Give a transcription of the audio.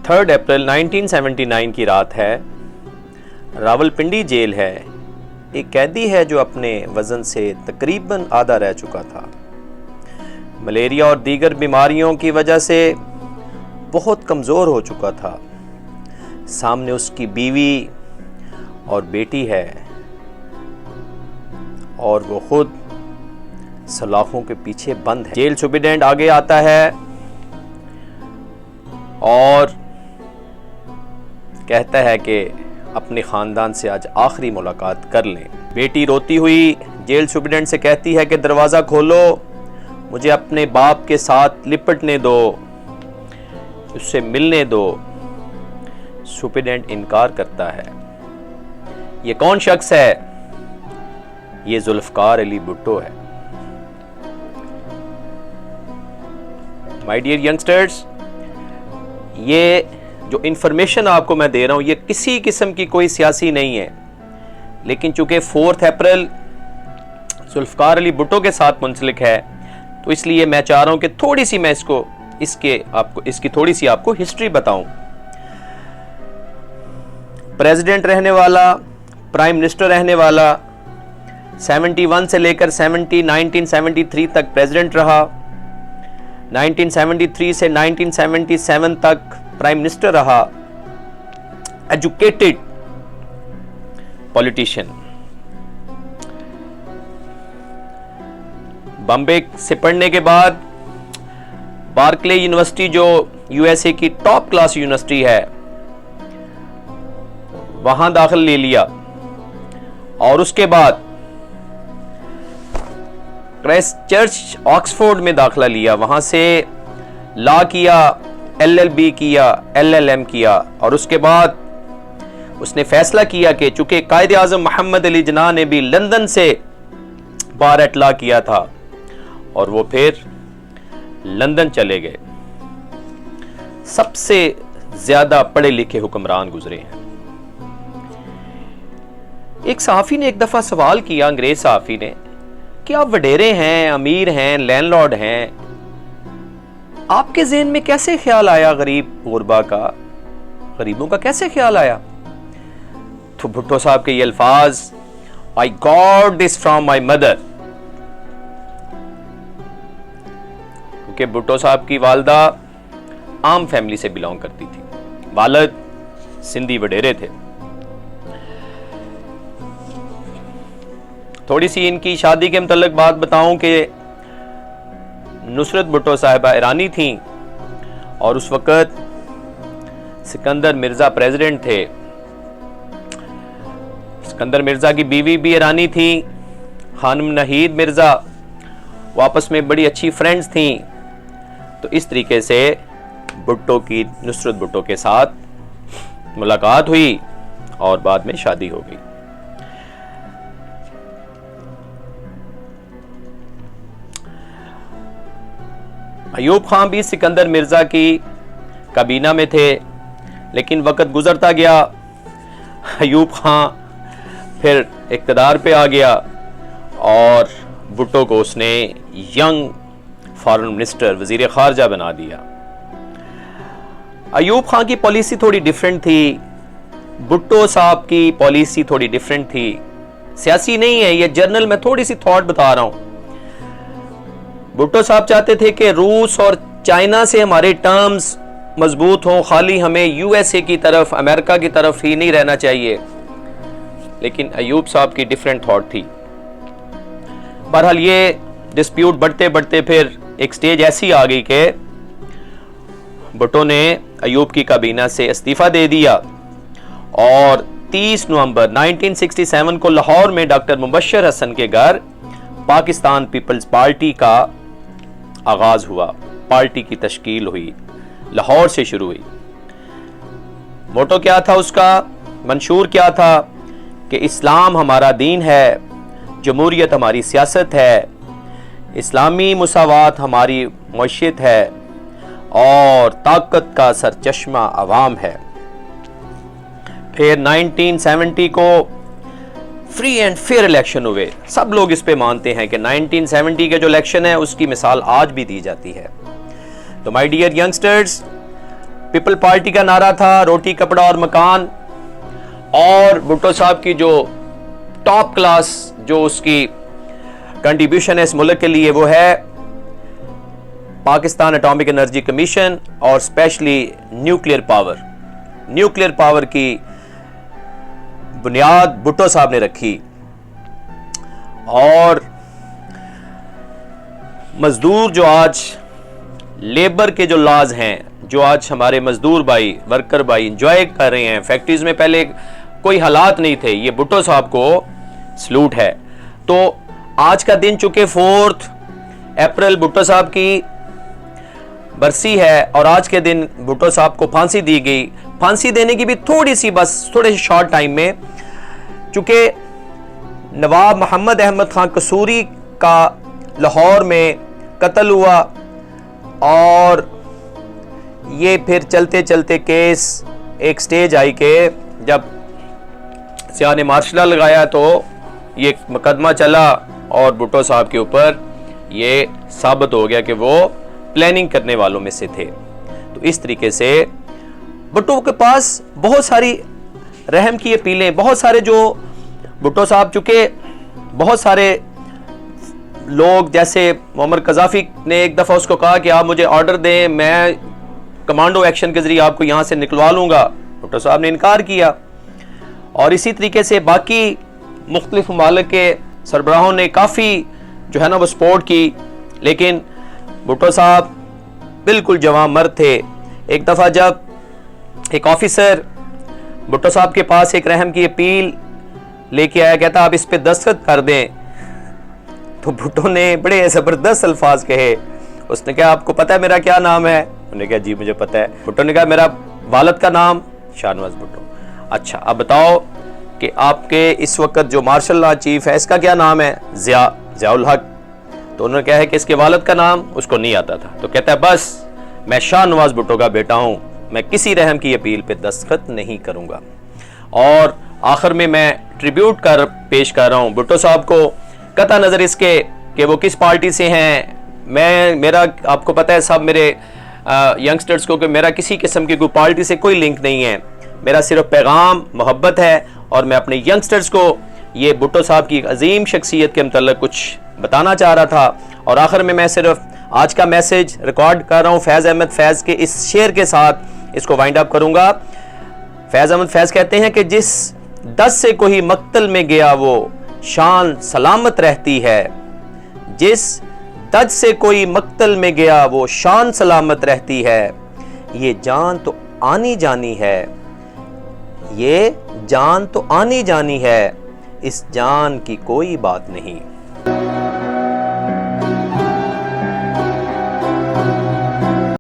3 अप्रैल 1979 की रात है। रावलपिंडी जेल है। एक कैदी है जो अपने वज़न से तकरीबन आधा रह चुका था। मलेरिया और दीगर बीमारियों की वजह से बहुत कमज़ोर हो चुका था। सामने उसकी बीवी और बेटी है और वो खुद सलाखों के पीछे बंद है। जेल सुपरिटेंडेंट आगे आता है और कहता है कि अपने ख़ानदान से आज आखिरी मुलाकात कर लें। बेटी रोती हुई जेल सुपरिटेंडेंट से कहती है कि दरवाज़ा खोलो, मुझे अपने बाप के साथ लिपटने दो, उससे मिलने दो। सुपरिटेंडेंट इनकार करता है। ये कौन शख्स है? ये जुल्फ़कार अली भुट्टो है। माय डियर यंगस्टर्स, ये जो इंफॉर्मेशन आपको मैं दे रहा हूं ये किसी किस्म की कोई सियासी नहीं है, लेकिन चूंकि 4 अप्रैल जुल्फ़कार अली भुट्टो के साथ मुंसलिक है तो इसलिए मैं चाह रहा हूं कि थोड़ी सी मैं इसकी थोड़ी सी आपको हिस्ट्री बताऊं। प्रेसिडेंट रहने वाला, प्राइम मिनिस्टर रहने वाला, 71 से लेकर 1973 तक प्रेसिडेंट रहा, 1973 से 1977 तक प्राइम मिनिस्टर रहा। Educated politician. बॉम्बे से पढ़ने के बाद बार्कले यूनिवर्सिटी जो यूएसए की टॉप क्लास यूनिवर्सिटी है वहां दाखिल ले लिया और उसके बाद क्राइस्ट चर्च ऑक्सफोर्ड में दाखिला लिया। वहां से लॉ किया, LLB किया, LLM किया और उसके बाद उसने फैसला किया कि चूंकि कायदे आज़म मोहम्मद अली जिन्ना ने भी लंदन से बार एट लॉ किया था और वो फिर लंदन चले गए। सबसे ज्यादा पढ़े लिखे हुक्मरान गुजरे हैं। एक सहाफी ने एक दफा सवाल किया, अंग्रेज सहाफी ने, कि आप वडेरे हैं, अमीर हैं, लैंडलॉर्ड हैं, आपके ज़हन में कैसे ख्याल आया गरीब गुरबा का, गरीबों का कैसे ख्याल आया? तो भुट्टो साहब के ये अल्फाज, I got this from my mother, क्योंकि भुट्टो साहब की वालदा आम फैमिली से बिलोंग करती थी, वालिद सिंधी वडेरे थे। थोड़ी सी इनकी शादी के मुतल्लिक बात बताऊं कि नुसरत भुट्टो साहिबा ईरानी थी और उस वक़्त सिकंदर मिर्ज़ा प्रेसिडेंट थे। सिकंदर मिर्ज़ा की बीवी भी ईरानी थी, खानम नहीद मिर्ज़ा, वो आपस में बड़ी अच्छी फ्रेंड्स थी। तो इस तरीके से भुट्टो की नुसरत भुट्टो के साथ मुलाकात हुई और बाद में शादी हो गई। अयूब खान भी सिकंदर मिर्ज़ा की काबीना में थे, लेकिन वक़्त गुजरता गया, अयूब खान फिर इक़्तिदार पे आ गया और भुट्टो को उसने यंग फॉरेन मिनिस्टर, वज़ीर ख़ारजा बना दिया। अयूब खान की पॉलिसी थोड़ी डिफरेंट थी, भुट्टो साहब की पॉलिसी थोड़ी डिफरेंट थी। सियासी नहीं है ये, जर्नल में थोड़ी सी थॉट बता रहा हूँ। भुट्टो साहब चाहते थे कि रूस और चाइना से हमारे टर्म्स मजबूत हों, खाली हमें यूएसए की तरफ, अमेरिका की तरफ ही नहीं रहना चाहिए, लेकिन अयूब साहब की डिफरेंट थॉट थी। बहरहाल ये डिस्प्यूट बढ़ते बढ़ते फिर एक स्टेज ऐसी आ गई कि भुट्टो ने अयूब की काबीना से इस्तीफा दे दिया और 30 नवंबर 1967 को लाहौर में डॉक्टर मुबश्शिर हसन के घर पाकिस्तान पीपल्स पार्टी का आगाज हुआ। पार्टी की तश्कील हुई, लाहौर से शुरू हुई। मोटो क्या था उसका, मंशूर क्या था कि इस्लाम हमारा दीन है, जमहूरियत हमारी सियासत है, इस्लामी मुसावात हमारी मईशत है और ताकत का सरचश्मा अवाम है। फिर 1970 को फ्री एंड फेयर इलेक्शन हुए। सब लोग इस पे मानते हैं कि 1970 के जो इलेक्शन है उसकी मिसाल आज भी दी जाती है। तो my dear youngsters, people party का नारा था रोटी कपड़ा और मकान, और भुट्टो साहब की जो टॉप क्लास जो उसकी कंट्रीब्यूशन है इस मुल्क के लिए वो है पाकिस्तान एटॉमिक एनर्जी कमीशन और specially nuclear power. Nuclear power की बुनियाद भुट्टो साहब ने रखी। और मजदूर जो आज लेबर के जो लॉज हैं, जो आज हमारे मजदूर भाई वर्कर भाई इंजॉय कर रहे हैं फैक्ट्रीज में, पहले कोई हालात नहीं थे, ये भुट्टो साहब को सलूट है। तो आज का दिन चूंकि 4 अप्रैल भुट्टो साहब की बरसी है और आज के दिन भुट्टो साहब को फांसी दी गई। फांसी देने की भी थोड़ी सी बस थोड़े शॉर्ट टाइम में, चूंकि नवाब मोहम्मद अहमद खान कसूरी का लाहौर में कत्ल हुआ और ये फिर चलते चलते केस एक स्टेज आई के जब सियाह ने मार्शल लगाया तो ये मुकदमा चला और भुट्टो साहब के ऊपर ये साबित हो गया कि वो प्लानिंग करने वालों में से थे। तो इस तरीके से भुट्टो के पास बहुत सारी रहम की अपीलें, बहुत सारे जो भुट्टो साहब चुके बहुत सारे लोग जैसे मोहम्मद कज़ाफ़ी ने एक दफ़ा उसको कहा कि आप मुझे ऑर्डर दें, मैं कमांडो एक्शन के जरिए आपको यहाँ से निकलवा लूँगा। भुट्टो साहब ने इनकार किया। और इसी तरीके से बाकी मुख्तलिफ ममालिक के सरबराहों ने काफ़ी जो है ना वो सपोर्ट की, लेकिन भुट्टो साहब बिल्कुल जवान मर्द थे। एक दफ़ा जब एक ऑफिसर भुट्टो साहब के पास एक रहम की अपील लेके आया, कहता आप इस पे दस्तखत कर दें, तो भुट्टो ने बड़े ज़बरदस्त अल्फाज कहे। उसने कहा आपको पता है मेरा क्या नाम है? उन्होंने कहा जी मुझे पता है। भुट्टो ने कहा मेरा वालिद का नाम शाहनवाज भुट्टो। अच्छा अब बताओ कि आपके इस वक्त जो मार्शल लॉ चीफ है इसका क्या नाम है? ज़ियाउल हक। तो उन्होंने कहा है कि इसके वालिद का नाम उसको नहीं आता था। तो कहता है बस मैं शाहनवाज भुट्टो का बेटा हूं, मैं किसी रहम की अपील पे दस्तखत नहीं करूंगा। और आखिर में मैं ट्रिब्यूट पेश कर रहा हूं भुट्टो साहब को, कता नज़र इसके कि वो किस पार्टी से हैं। मेरा आपको पता है सब मेरे यंगस्टर्स को कि मेरा किसी किस्म की कोई पार्टी से कोई लिंक नहीं है, मेरा सिर्फ पैगाम मोहब्बत है। और मैं अपने यंगस्टर्स को ये भुट्टो साहब की अजीम शख्सियत के मतलब कुछ बताना चाह रहा था। और आखिर में मैं सिर्फ आज का मैसेज रिकॉर्ड कर रहा हूँ फैज़ अहमद फैज़ के इस शेर के साथ इसको वाइंड अप करूँगा। फैज़ अहमद फैज़ कहते हैं कि जिस दस से कोई मक्तल में गया वो शान सलामत रहती है, जिस दज से कोई मक्तल में गया वो शान सलामत रहती है। ये जान तो आनी जानी है, ये जान तो आनी जानी है, इस जान की कोई बात नहीं।